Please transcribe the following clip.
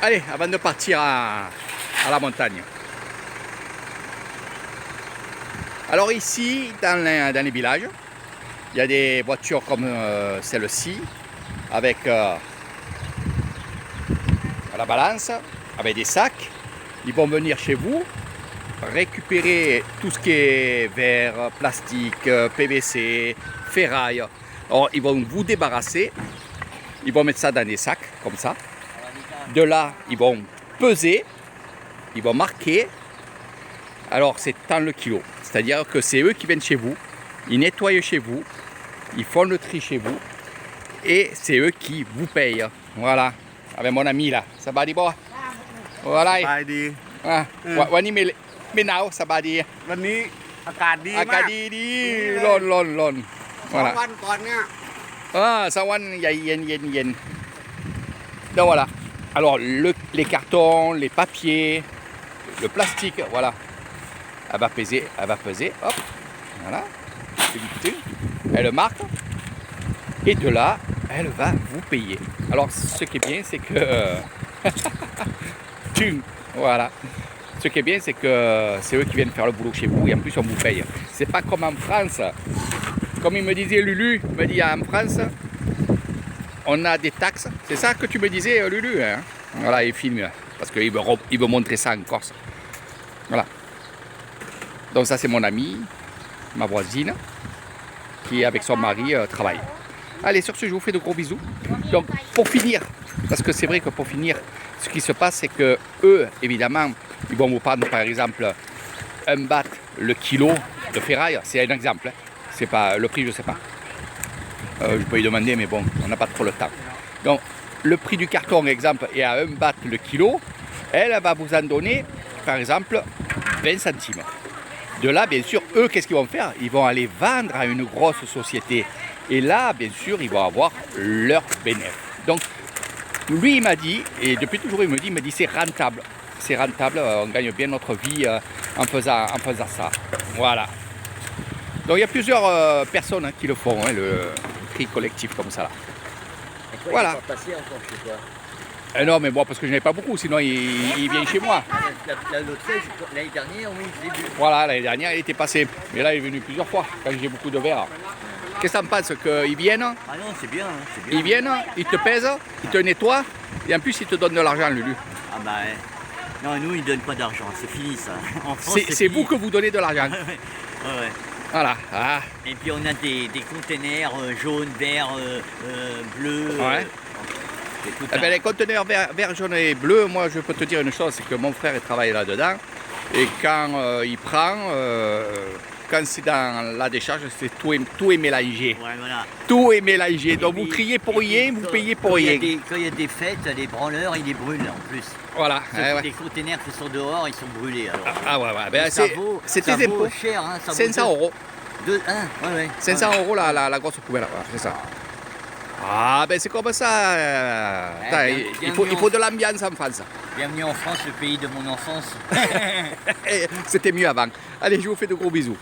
Allez, avant de partir à la montagne. Alors ici, dans les villages, il y a des voitures comme celle-ci, avec la balance, avec des sacs. Ils vont venir chez vous, récupérer tout ce qui est verre, plastique, PVC, ferraille. Alors ils vont vous débarrasser, ils vont mettre ça dans des sacs, comme ça. De là, ils vont peser, ils vont marquer. Alors c'est tant le kilo. C'est-à-dire que c'est eux qui viennent chez vous, ils nettoient chez vous, ils font le tri chez vous et c'est eux qui vous payent. Voilà, avec mon ami là, ça va dire bon. Voilà. สบายดี วันนี้ไม่หนาวสบายดี วันนี้อากาศดี อากาศ มาก ดีร้อน สอง voilà วันก่อนเนี่ย ça va yen. Donc voilà, alors les cartons, les papiers, le plastique, voilà, elle va peser, hop, voilà, elle marque et de là elle va vous payer. Alors ce qui est bien c'est que voilà. Ce qui est bien, c'est que c'est eux qui viennent faire le boulot chez vous et en plus on vous paye. C'est pas comme en France. Comme il me disait Lulu, il me dit en France, on a des taxes. C'est ça que tu me disais Lulu, hein? Voilà, il filme parce qu'il veut montrer ça en Corse. Voilà. Donc ça c'est mon ami, ma voisine, qui avec son mari travaille. Allez, sur ce, je vous fais de gros bisous. Donc pour finir, parce que c'est vrai que pour finir, ce qui se passe, c'est que eux, évidemment, ils vont vous prendre par exemple un baht le kilo de ferraille. C'est un exemple. Hein. C'est pas le prix, je sais pas. Je peux lui demander, mais bon, on n'a pas trop le temps. Donc, le prix du carton, exemple, est à 1 baht le kilo. Elle va vous en donner, par exemple, 20 centimes. De là, bien sûr, eux, qu'est-ce qu'ils vont faire? Ils vont aller vendre à une grosse société. Et là, bien sûr, ils vont avoir leur bénéfice. Donc, lui, il m'a dit, et depuis toujours, il me dit, c'est rentable. C'est rentable, on gagne bien notre vie en faisant ça. Voilà. Donc, il y a plusieurs personnes hein, qui le font, hein, le tri collectif comme ça. Là. Et toi, Voilà. il est pas passé encore chez toi. Non, mais moi, parce que je n'ai pas beaucoup, sinon il vient chez moi. L'autre fois, l'année dernière, oui, je l'ai vu. Voilà, l'année dernière, il était passé. Mais là, il est venu plusieurs fois, quand j'ai beaucoup de verre. Qu'est-ce que tu en penses? Qu'ils viennent, Ah non, c'est bien, hein, c'est bien. ils viennent, ils te pèsent, ils te nettoient, et en plus, ils te donnent de l'argent, Lulu. Ah bah, non, nous, ils donnent pas d'argent, c'est fini ça. En France, C'est vous fini. que vous donnez de l'argent. Ouais. Voilà. Ah. Et puis on a des containers jaunes, verts, bleus. Ouais. C'est tout Eh ben, les conteneurs vert, jaune et bleu, moi je peux te dire une chose, c'est que mon frère il travaille là-dedans. Et quand il prend, quand c'est dans la décharge, c'est tout est mélangé. Ouais, voilà. Tout est mélangé. Donc Et vous puis- criez pour et puis, rien, vous quand- payez pour quand il y a rien. Quand il y a des fêtes, les branleurs, ils les brûlent en plus. Voilà. Ouais. Les containers qui sont dehors, ils sont brûlés. Alors. Ah ouais. Ben, Ça c'est ça tes impôts. cher, hein, ça vaut 500 euros. Ouais. 500 euros la grosse poubelle, voilà, c'est ça. Ah ben c'est comme ça. Attends, il faut de l'ambiance en France. Bienvenue en France, le pays de mon enfance. C'était mieux avant. Allez, je vous fais de gros bisous.